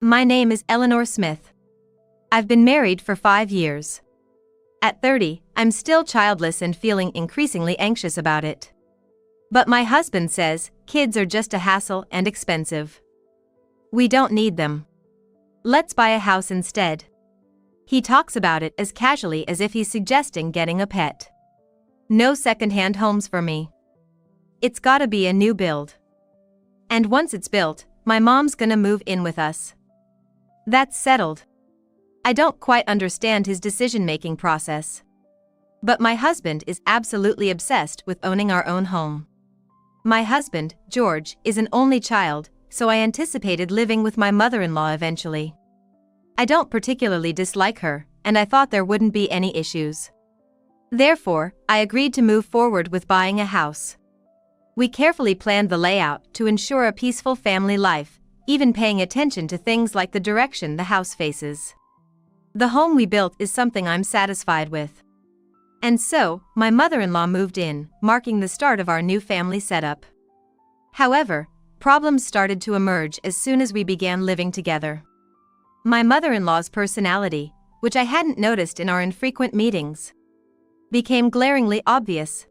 My name is Eleanor Smith. I've been married for 5 years. At 30, I'm still childless and feeling increasingly anxious about it. But my husband says kids are just a hassle and expensive. We don't need them. Let's buy a house instead. He talks about it as casually as if he's suggesting getting a pet. No second-hand homes for me. It's gotta be a new build. And once it's built, my mom's gonna move in with us. That's settled. I don't quite understand his decision-making process. But my husband is absolutely obsessed with owning our own home. My husband, George, is an only child, so I anticipated living with my mother-in-law eventually. I don't particularly dislike her, and I thought there wouldn't be any issues. Therefore, I agreed to move forward with buying a house. We carefully planned the layout to ensure a peaceful family life, even paying attention to things like the direction the house faces. The home we built is something I'm satisfied with. And so, my mother-in-law moved in, marking the start of our new family setup. However, problems started to emerge as soon as we began living together. My mother-in-law's personality, which I hadn't noticed in our infrequent meetings, became glaringly obvious.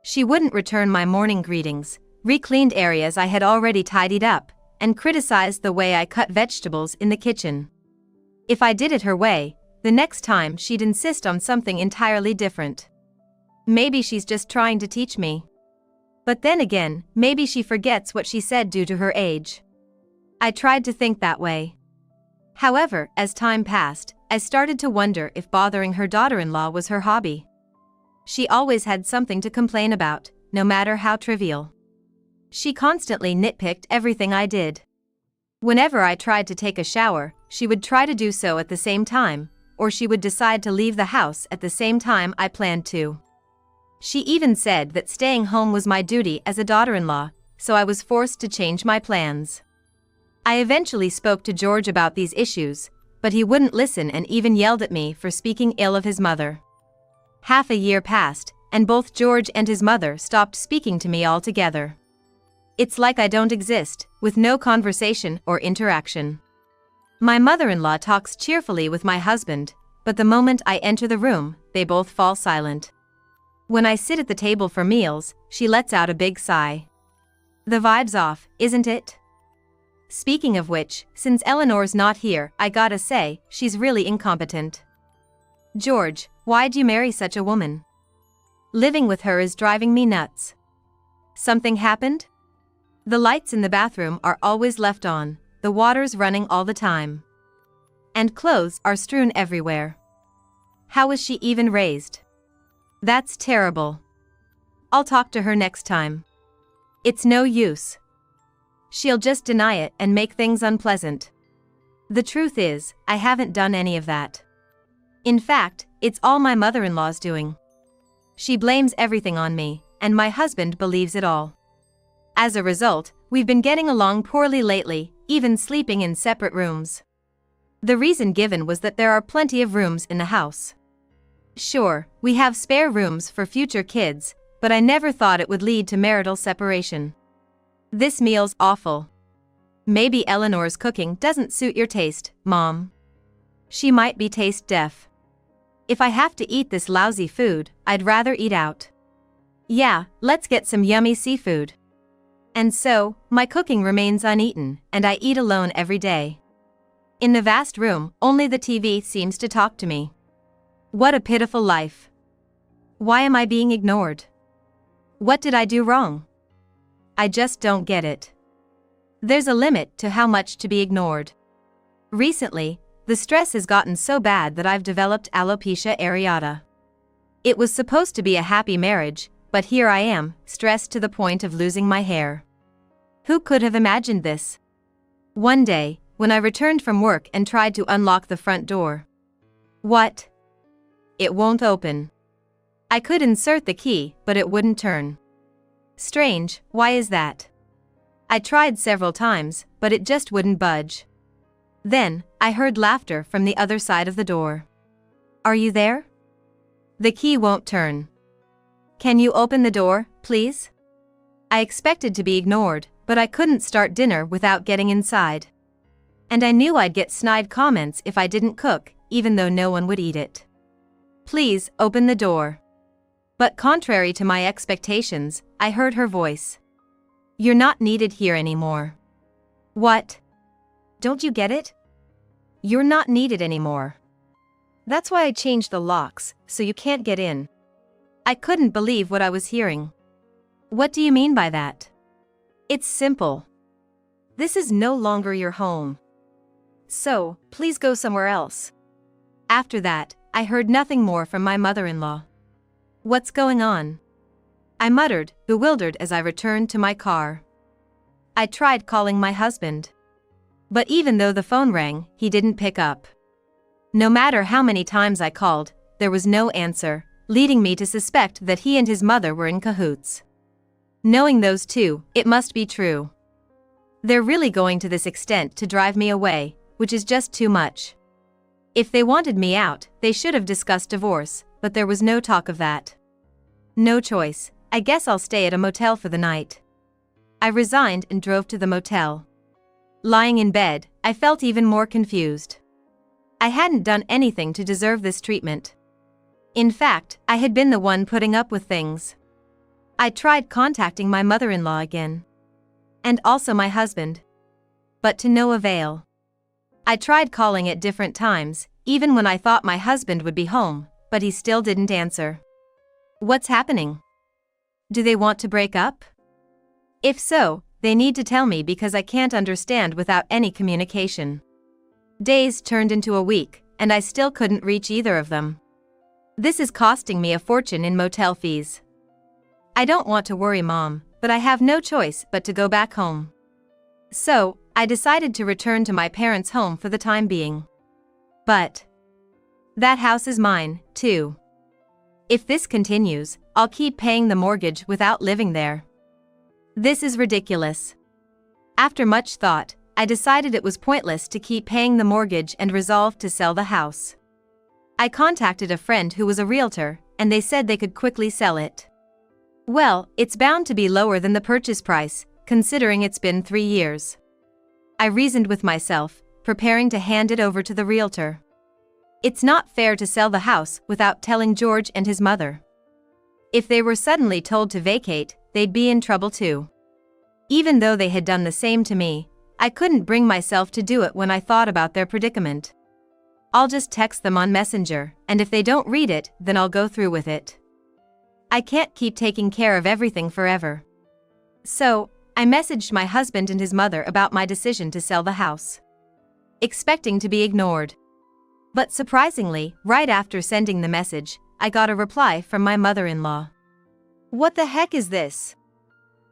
She wouldn't return my morning greetings, recleaned areas I had already tidied up, and criticized the way I cut vegetables in the kitchen. If I did it her way, the next time she'd insist on something entirely different. Maybe she's just trying to teach me. But then again, maybe she forgets what she said due to her age. I tried to think that way. However, as time passed, I started to wonder if bothering her daughter-in-law was her hobby. She always had something to complain about, no matter how trivial. She constantly nitpicked everything I did. Whenever I tried to take a shower, she would try to do so at the same time, or she would decide to leave the house at the same time I planned to. She even said that staying home was my duty as a daughter-in-law, so I was forced to change my plans. I eventually spoke to George about these issues, but he wouldn't listen and even yelled at me for speaking ill of his mother. Half a year passed, and both George and his mother stopped speaking to me altogether. It's like I don't exist, with no conversation or interaction. My mother-in-law talks cheerfully with my husband, but the moment I enter the room, they both fall silent. When I sit at the table for meals, she lets out a big sigh. The vibe's off, isn't it? Speaking of which, since Eleanor's not here, I gotta say, she's really incompetent. George, why'd you marry such a woman? Living with her is driving me nuts. Something happened? The lights in the bathroom are always left on, the water's running all the time. And clothes are strewn everywhere. How was she even raised? That's terrible. I'll talk to her next time. It's no use. She'll just deny it and make things unpleasant. The truth is, I haven't done any of that. In fact, it's all my mother-in-law's doing. She blames everything on me, and my husband believes it all. As a result, we've been getting along poorly lately, even sleeping in separate rooms. The reason given was that there are plenty of rooms in the house. Sure, we have spare rooms for future kids, but I never thought it would lead to marital separation. This meal's awful. Maybe Eleanor's cooking doesn't suit your taste, Mom. She might be taste deaf. If I have to eat this lousy food, I'd rather eat out. Yeah, let's get some yummy seafood. And so, my cooking remains uneaten, and I eat alone every day. In the vast room, only the TV seems to talk to me. What a pitiful life. Why am I being ignored? What did I do wrong? I just don't get it. There's a limit to how much to be ignored. Recently, the stress has gotten so bad that I've developed alopecia areata. It was supposed to be a happy marriage, but here I am, stressed to the point of losing my hair. Who could have imagined this? One day, when I returned from work and tried to unlock the front door. What? It won't open. I could insert the key, but it wouldn't turn. Strange, why is that? I tried several times, but it just wouldn't budge. Then, I heard laughter from the other side of the door. Are you there? The key won't turn. Can you open the door, please? I expected to be ignored, but I couldn't start dinner without getting inside. And I knew I'd get snide comments if I didn't cook, even though no one would eat it. Please, open the door. But contrary to my expectations, I heard her voice. You're not needed here anymore. What? Don't you get it? You're not needed anymore. That's why I changed the locks, so you can't get in. I couldn't believe what I was hearing. What do you mean by that? It's simple. This is no longer your home. So, please go somewhere else. After that, I heard nothing more from my mother-in-law. What's going on? I muttered, bewildered as I returned to my car. I tried calling my husband. But even though the phone rang, he didn't pick up. No matter how many times I called, there was no answer, leading me to suspect that he and his mother were in cahoots. Knowing those two, it must be true. They're really going to this extent to drive me away, which is just too much. If they wanted me out, they should have discussed divorce, but there was no talk of that. No choice, I guess I'll stay at a motel for the night. I resigned and drove to the motel. Lying in bed, I felt even more confused. I hadn't done anything to deserve this treatment. In fact, I had been the one putting up with things. I tried contacting my mother-in-law again. And also my husband. But to no avail. I tried calling at different times, even when I thought my husband would be home, but he still didn't answer. What's happening? Do they want to break up? If so, they need to tell me because I can't understand without any communication. Days turned into a week, and I still couldn't reach either of them. This is costing me a fortune in motel fees. I don't want to worry Mom, but I have no choice but to go back home. So, I decided to return to my parents' home for the time being. But that house is mine, too. If this continues, I'll keep paying the mortgage without living there. This is ridiculous. After much thought, I decided it was pointless to keep paying the mortgage and resolved to sell the house. I contacted a friend who was a realtor, and they said they could quickly sell it. Well, it's bound to be lower than the purchase price, considering it's been 3 years. I reasoned with myself, preparing to hand it over to the realtor. It's not fair to sell the house without telling George and his mother. If they were suddenly told to vacate, they'd be in trouble too. Even though they had done the same to me, I couldn't bring myself to do it when I thought about their predicament. I'll just text them on Messenger, and if they don't read it, then I'll go through with it. I can't keep taking care of everything forever. So, I messaged my husband and his mother about my decision to sell the house, expecting to be ignored. But surprisingly, right after sending the message, I got a reply from my mother-in-law. What the heck is this?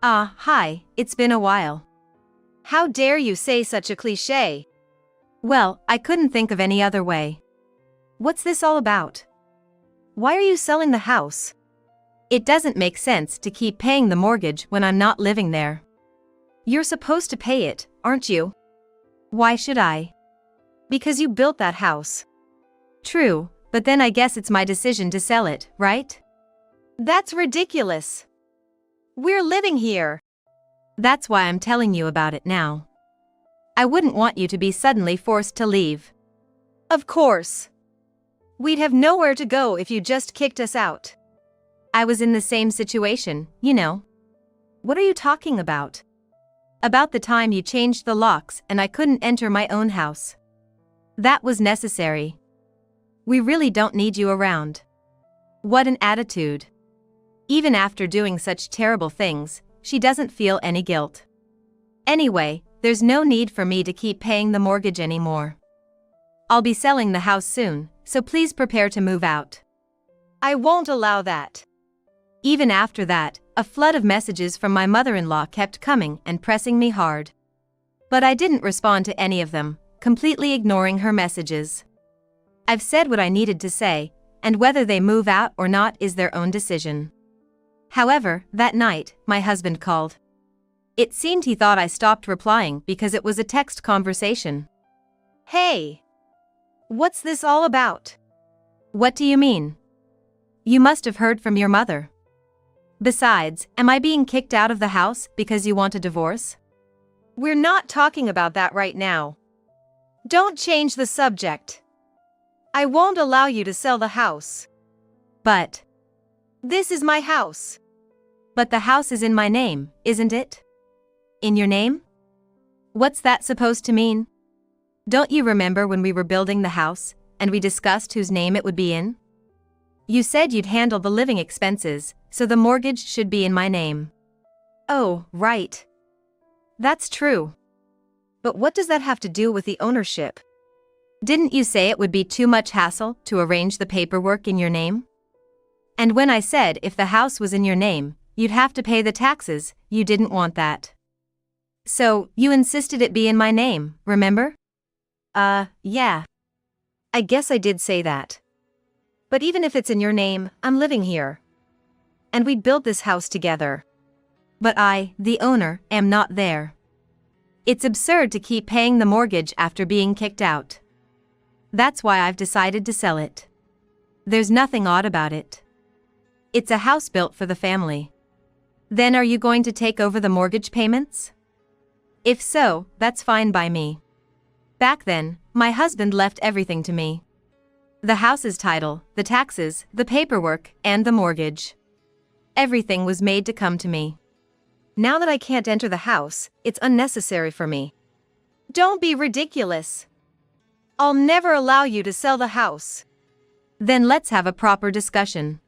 Hi, it's been a while. How dare you say such a cliché? Well, I couldn't think of any other way. What's this all about? Why are you selling the house? It doesn't make sense to keep paying the mortgage when I'm not living there. You're supposed to pay it, aren't you? Why should I? Because you built that house. True, but then I guess it's my decision to sell it, right? That's ridiculous. We're living here. That's why I'm telling you about it now. I wouldn't want you to be suddenly forced to leave. Of course. We'd have nowhere to go if you just kicked us out. I was in the same situation, you know. What are you talking about? About the time you changed the locks and I couldn't enter my own house. That was necessary. We really don't need you around. What an attitude. Even after doing such terrible things, she doesn't feel any guilt. Anyway, there's no need for me to keep paying the mortgage anymore. I'll be selling the house soon, so please prepare to move out. I won't allow that. Even after that, a flood of messages from my mother-in-law kept coming and pressing me hard. But I didn't respond to any of them, completely ignoring her messages. I've said what I needed to say, and whether they move out or not is their own decision. However, that night, my husband called. It seemed he thought I stopped replying because it was a text conversation. Hey! What's this all about? What do you mean? You must have heard from your mother. Besides, am I being kicked out of the house because you want a divorce? We're not talking about that right now. Don't change the subject. I won't allow you to sell the house. But this is my house. But the house is in my name, isn't it? In your name? What's that supposed to mean? Don't you remember when we were building the house, and we discussed whose name it would be in? You said you'd handle the living expenses, so the mortgage should be in my name. Oh, right. That's true. But what does that have to do with the ownership? Didn't you say it would be too much hassle to arrange the paperwork in your name? And when I said if the house was in your name, you'd have to pay the taxes, you didn't want that. So, you insisted it be in my name, remember? Yeah. I guess I did say that. But even if it's in your name, I'm living here. And we'd built this house together. But I, the owner, am not there. It's absurd to keep paying the mortgage after being kicked out. That's why I've decided to sell it. There's nothing odd about it. It's a house built for the family. Then are you going to take over the mortgage payments? If so, that's fine by me. Back then, my husband left everything to me. The house's title, the taxes, the paperwork, and the mortgage. Everything was made to come to me. Now that I can't enter the house, it's unnecessary for me. Don't be ridiculous. I'll never allow you to sell the house. Then let's have a proper discussion.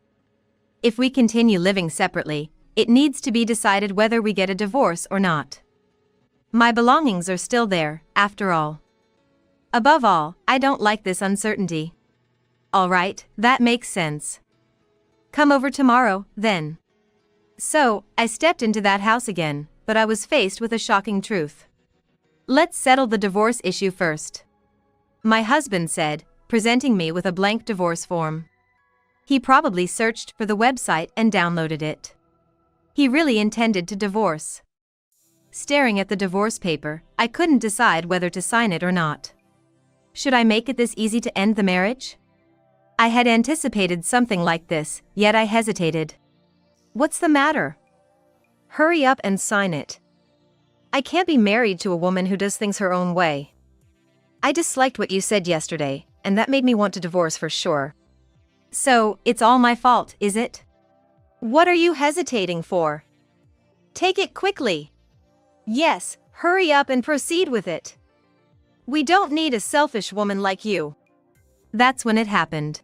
If we continue living separately, it needs to be decided whether we get a divorce or not. My belongings are still there, after all. Above all, I don't like this uncertainty. All right, that makes sense. Come over tomorrow, then. So, I stepped into that house again, but I was faced with a shocking truth. Let's settle the divorce issue first. My husband said, presenting me with a blank divorce form. He probably searched for the website and downloaded it. He really intended to divorce. Staring at the divorce paper, I couldn't decide whether to sign it or not. Should I make it this easy to end the marriage? I had anticipated something like this, yet I hesitated. What's the matter? Hurry up and sign it. I can't be married to a woman who does things her own way. I disliked what you said yesterday, and that made me want to divorce for sure. So, it's all my fault, is it? What are you hesitating for? Take it quickly. Yes, hurry up and proceed with it. We don't need a selfish woman like you. That's when it happened.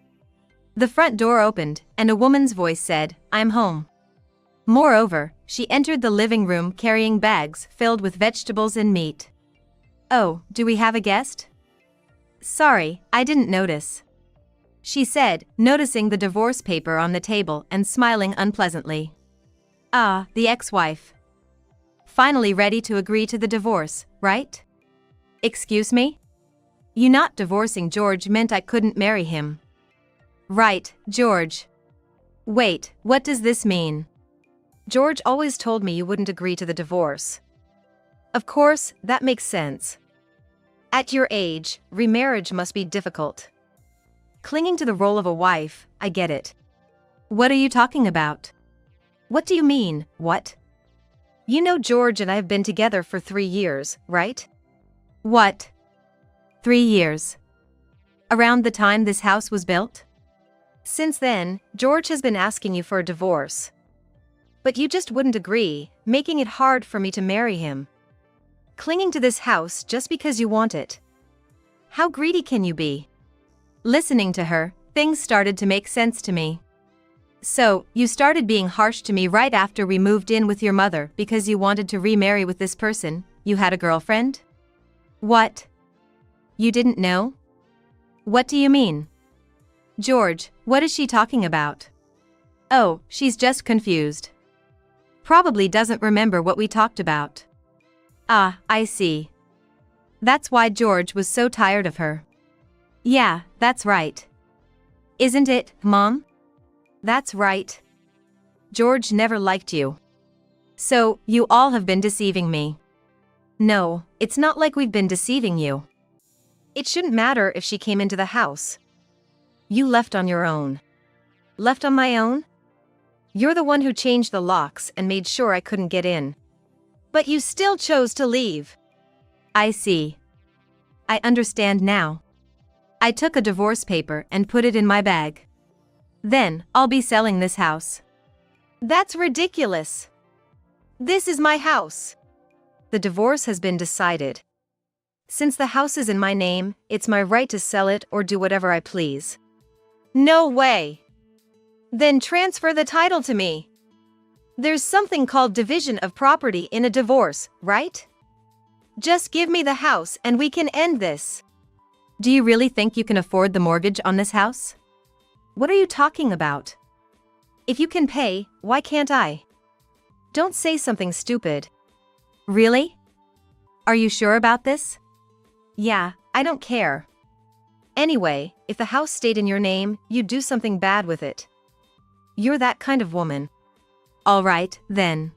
The front door opened, and a woman's voice said, "I'm home." Moreover, she entered the living room carrying bags filled with vegetables and meat. "Oh, do we have a guest?" "Sorry, I didn't notice," she said, noticing the divorce paper on the table and smiling unpleasantly. Ah, the ex-wife. Finally ready to agree to the divorce, right? Excuse me? You not divorcing George meant I couldn't marry him. Right, George. Wait, what does this mean? George always told me you wouldn't agree to the divorce. Of course, that makes sense. At your age, remarriage must be difficult. Clinging to the role of a wife, I get it. What are you talking about? What do you mean, what? You know George and I have been together for 3 years, right? What? 3 years. Around the time this house was built? Since then, George has been asking you for a divorce. But you just wouldn't agree, making it hard for me to marry him. Clinging to this house just because you want it. How greedy can you be? Listening to her, things started to make sense to me. So, you started being harsh to me right after we moved in with your mother because you wanted to remarry with this person. You had a girlfriend? What? You didn't know? What do you mean? George, what is she talking about? Oh, she's just confused. Probably doesn't remember what we talked about. Ah, I see. That's why George was so tired of her. Yeah, that's right. Isn't it, Mom? That's right. George never liked you. So, you all have been deceiving me. No, it's not like we've been deceiving you. It shouldn't matter if she came into the house. You left on your own. Left on my own? You're the one who changed the locks and made sure I couldn't get in. But you still chose to leave. I see. I understand now. I took a divorce paper and put it in my bag. Then, I'll be selling this house. That's ridiculous. This is my house. The divorce has been decided. Since the house is in my name, it's my right to sell it or do whatever I please. No way. Then transfer the title to me. There's something called division of property in a divorce, right? Just give me the house and we can end this. Do you really think you can afford the mortgage on this house? What are you talking about? If you can pay, why can't I? Don't say something stupid. Really? Are you sure about this? Yeah, I don't care. Anyway, if the house stayed in your name, you'd do something bad with it. You're that kind of woman. All right, then.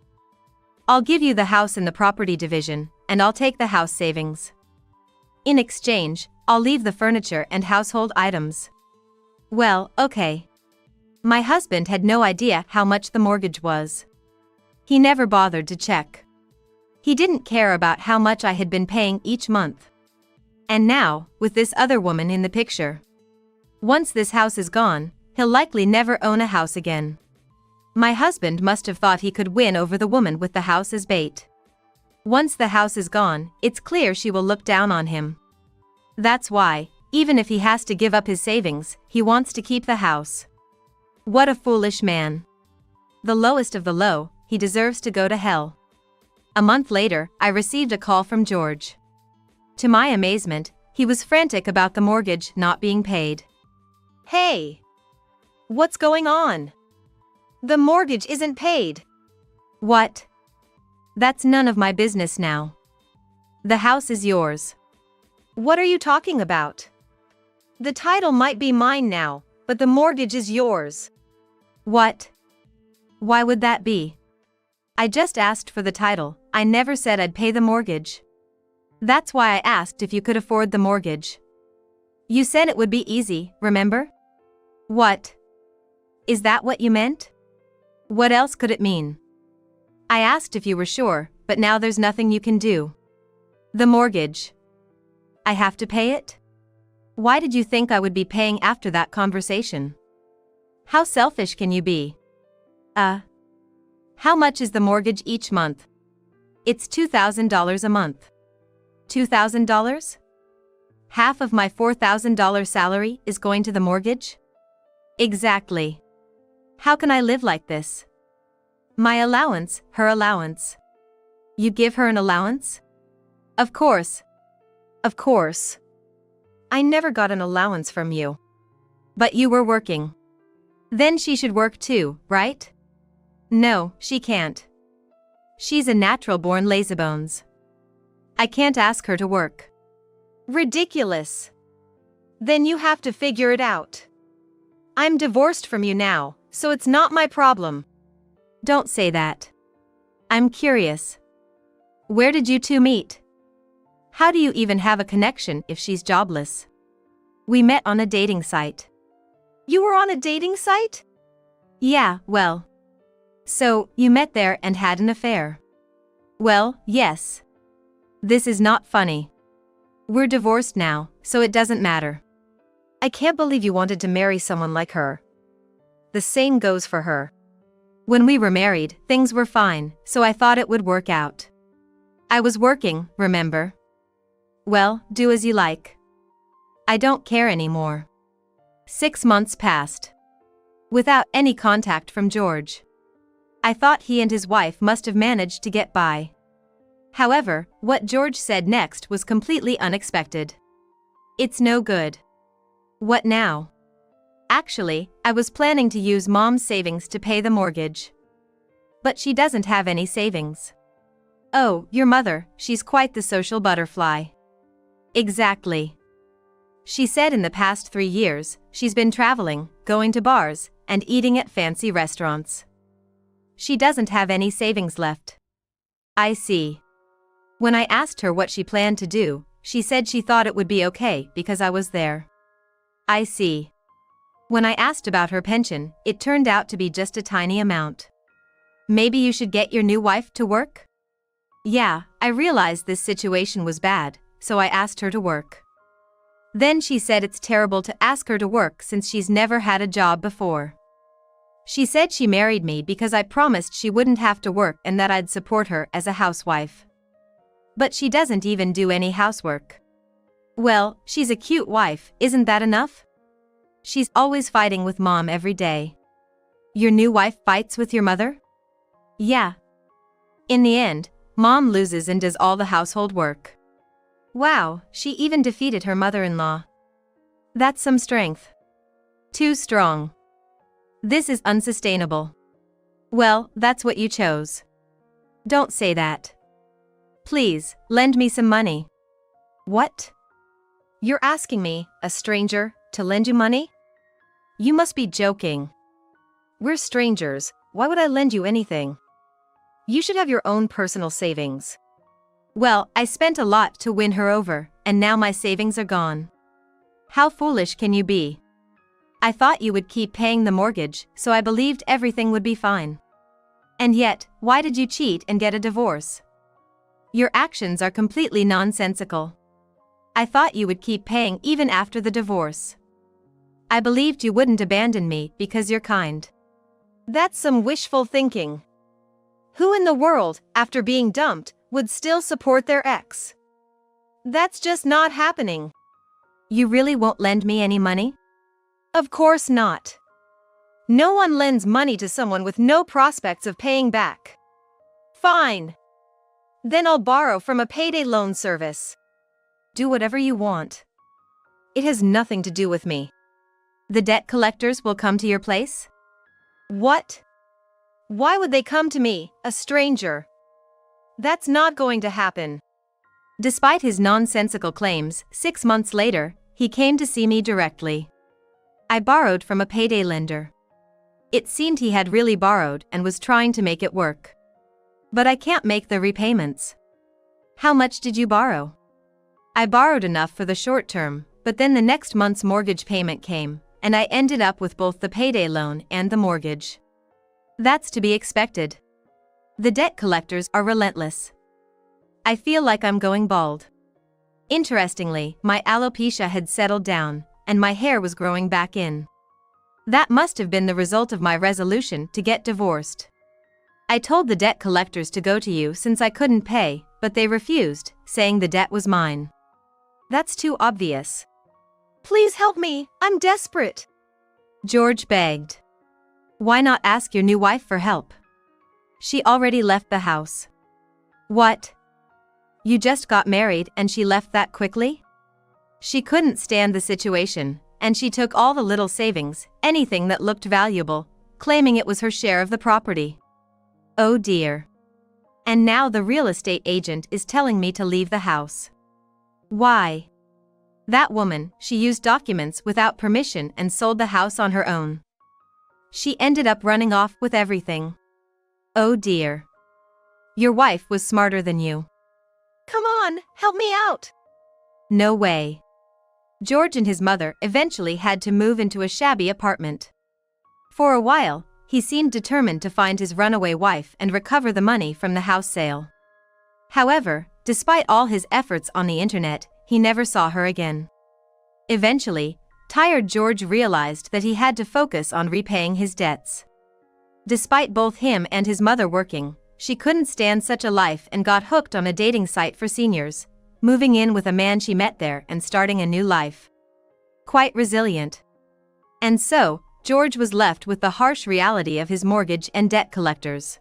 I'll give you the house in the property division, and I'll take the house savings. In exchange, I'll leave the furniture and household items. Well, okay. My husband had no idea how much the mortgage was. He never bothered to check. He didn't care about how much I had been paying each month. And now, with this other woman in the picture. Once this house is gone, he'll likely never own a house again. My husband must have thought he could win over the woman with the house as bait. Once the house is gone, it's clear she will look down on him. That's why, even if he has to give up his savings, he wants to keep the house. What a foolish man. The lowest of the low, he deserves to go to hell. A month later, I received a call from George. To my amazement, he was frantic about the mortgage not being paid. Hey! What's going on? The mortgage isn't paid. What? That's none of my business now. The house is yours. What are you talking about? The title might be mine now, but the mortgage is yours. What? Why would that be? I just asked for the title, I never said I'd pay the mortgage. That's why I asked if you could afford the mortgage. You said it would be easy, remember? What? Is that what you meant? What else could it mean? I asked if you were sure, but now there's nothing you can do. The mortgage. I have to pay it? Why did you think I would be paying after that conversation? How selfish can you be? How much is the mortgage each month? It's $2,000 a month. $2,000? Half of my $4,000 salary is going to the mortgage? Exactly. How can I live like this? My allowance, her allowance. You give her an allowance? Of course. Of course. I never got an allowance from you. But you were working. Then she should work too, right? No, she can't. She's a natural-born lazybones. I can't ask her to work. Ridiculous. Then you have to figure it out. I'm divorced from you now, so it's not my problem. Don't say that. I'm curious. Where did you two meet? How do you even have a connection if she's jobless? We met on a dating site. You were on a dating site? Yeah, well. So, you met there and had an affair? Well, yes. This is not funny. We're divorced now, so it doesn't matter. I can't believe you wanted to marry someone like her. The same goes for her. When we were married, things were fine, so I thought it would work out. I was working, remember? Well, do as you like. I don't care anymore. 6 months passed. Without any contact from George. I thought he and his wife must have managed to get by. However, what George said next was completely unexpected. It's no good. What now? Actually, I was planning to use Mom's savings to pay the mortgage. But she doesn't have any savings. Oh, your mother, she's quite the social butterfly. Exactly. She said in the past 3 years, she's been traveling, going to bars, and eating at fancy restaurants. She doesn't have any savings left. I see. When I asked her what she planned to do, she said she thought it would be okay because I was there. I see. When I asked about her pension, it turned out to be just a tiny amount. Maybe you should get your new wife to work? Yeah, I realized this situation was bad, so I asked her to work. Then she said it's terrible to ask her to work since she's never had a job before. She said she married me because I promised she wouldn't have to work and that I'd support her as a housewife. But she doesn't even do any housework. Well, she's a cute wife, isn't that enough? She's always fighting with mom every day. Your new wife fights with your mother? Yeah. In the end, mom loses and does all the household work. Wow, she even defeated her mother-in-law. That's some strength. Too strong. This is unsustainable. Well, that's what you chose. Don't say that. Please, lend me some money. What? You're asking me, a stranger, to lend you money? You must be joking. We're strangers, why would I lend you anything? You should have your own personal savings. Well, I spent a lot to win her over, and now my savings are gone. How foolish can you be? I thought you would keep paying the mortgage, so I believed everything would be fine. And yet, why did you cheat and get a divorce? Your actions are completely nonsensical. I thought you would keep paying even after the divorce. I believed you wouldn't abandon me because you're kind. That's some wishful thinking. Who in the world, after being dumped, would still support their ex? That's just not happening. You really won't lend me any money? Of course not. No one lends money to someone with no prospects of paying back. Fine. Then I'll borrow from a payday loan service. Do whatever you want. It has nothing to do with me. The debt collectors will come to your place? What? Why would they come to me, a stranger? That's not going to happen. Despite his nonsensical claims, 6 months later, he came to see me directly. I borrowed from a payday lender. It seemed he had really borrowed and was trying to make it work. But I can't make the repayments. How much did you borrow? I borrowed enough for the short term, but then the next month's mortgage payment came, and I ended up with both the payday loan and the mortgage. That's to be expected. The debt collectors are relentless. I feel like I'm going bald. Interestingly, my alopecia had settled down, and my hair was growing back in. That must have been the result of my resolution to get divorced. I told the debt collectors to go to you since I couldn't pay, but they refused, saying the debt was mine. That's too obvious. Please help me, I'm desperate. George begged. Why not ask your new wife for help? She already left the house. What? You just got married and she left that quickly? She couldn't stand the situation, and she took all the little savings, anything that looked valuable, claiming it was her share of the property. Oh dear. And now the real estate agent is telling me to leave the house. Why? That woman, she used documents without permission and sold the house on her own. She ended up running off with everything. Oh dear. Your wife was smarter than you. Come on, help me out. No way. George and his mother eventually had to move into a shabby apartment. For a while, he seemed determined to find his runaway wife and recover the money from the house sale. However, despite all his efforts on the internet, he never saw her again. Eventually, tired George realized that he had to focus on repaying his debts. Despite both him and his mother working, she couldn't stand such a life and got hooked on a dating site for seniors, moving in with a man she met there and starting a new life. Quite resilient. And so, George was left with the harsh reality of his mortgage and debt collectors.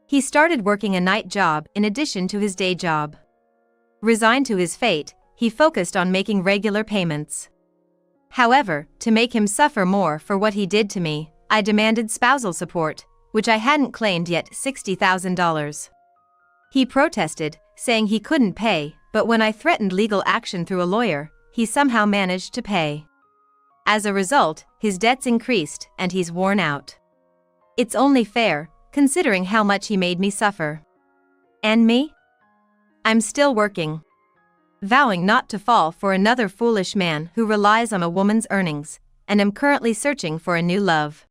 He started working a night job in addition to his day job. Resigned to his fate, he focused on making regular payments. However, to make him suffer more for what he did to me, I demanded spousal support, which I hadn't claimed yet, $60,000. He protested, saying he couldn't pay, but when I threatened legal action through a lawyer, he somehow managed to pay. As a result, his debts increased and he's worn out. It's only fair, considering how much he made me suffer. And me? I'm still working. Vowing not to fall for another foolish man who relies on a woman's earnings, and am currently searching for a new love.